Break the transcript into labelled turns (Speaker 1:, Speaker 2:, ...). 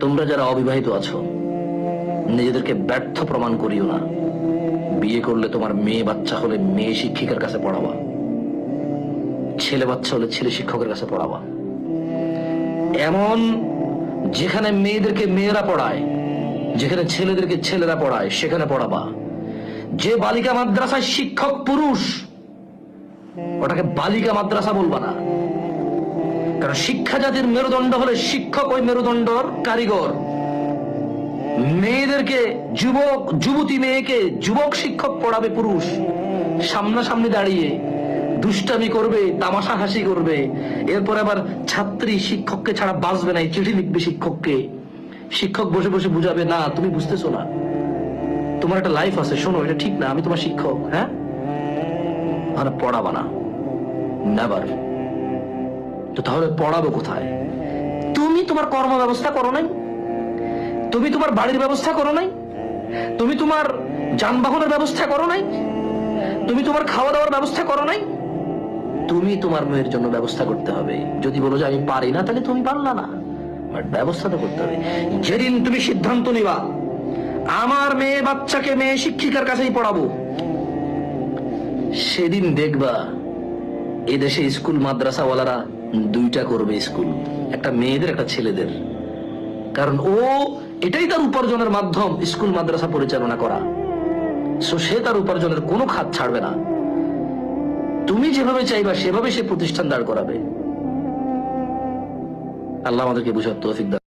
Speaker 1: তোমরা যারা অবিবাহিত আছো, নিজেদেরকে ব্যর্থ প্রমাণ করিও না। বিয়ে করলে তোমার মেয়ে বাচ্চা হলে মেয়ে শিক্ষিকার কাছে পড়াবা, ছেলে বাচ্চা হলে ছেলে শিক্ষকের কাছে পড়াবা। এমন যেখানে মেয়েদেরকে মেয়েরা পড়ায়, যেখানে ছেলেদেরকে ছেলেরা পড়ায়, সেখানে পড়াবা। যে বালিকা মাদ্রাসায় শিক্ষক পুরুষ, ওটাকে বালিকা মাদ্রাসা বলবা না। কারণ শিক্ষা জাতির মেরুদণ্ড হলে শিক্ষক ওই মেরুদণ্ডর কারিগর। মেয়েদেরকে যুবতী মেয়েকে যুবক শিক্ষক পড়াবে পুরুষ, সামনাসামনি দাঁড়িয়ে দুষ্টামি করবে, তামাশা হাসি করবে। এরপর আবার ছাত্রী শিক্ষককে ছাড়া বাঁচবে না, চিঠি লিখবে শিক্ষককে। শিক্ষক বসে বসে বুঝাবে, না তুমি বুঝতেছো না, তোমার একটা লাইফ আছে, শোনো এটা ঠিক না, আমি তোমার শিক্ষক। হ্যাঁ, আর পড়াবা না, নেভার। তো তাহলে পড়াবো কোথায়? তুমি তোমার কর্ম ব্যবস্থা করো নাই, তুমি তোমার বাড়ির ব্যবস্থা করো নাই, তুমি তোমার যানবাহনের ব্যবস্থা করো নাই, তুমি তোমার খাওয়া দাওয়ার ব্যবস্থা করো নাই। তুমি তোমার মেয়ের জন্য ব্যবস্থা করতে হবে। যদি বলো যে আমি পারি না, তাহলে তুমি পারলা না, ব্যবস্থা তো করতে হবে। যেদিন তুমি সিদ্ধান্ত নিবা আমার মেয়ে বাচ্চাকে মেয়ে শিক্ষিকার কাছেই পড়াবো, সেদিন দেখবা এদেশে স্কুল মাদ্রাসাওয়ালারা দুইটা করবে স্কুল, একটা মেয়েদের একটা ছেলেদের। কারণ ও এটাই তার উপার্জনের মাধ্যম, স্কুল মাদ্রাসা পরিচালনা করা। সে তার উপার্জনের কোনো খাত ছাড়বে না। তুমি যেভাবে চাইবা সেভাবে সে প্রতিষ্ঠান দাঁড় করাবে। আল্লাহ আমাদেরকে বুঝার তৌফিক দান।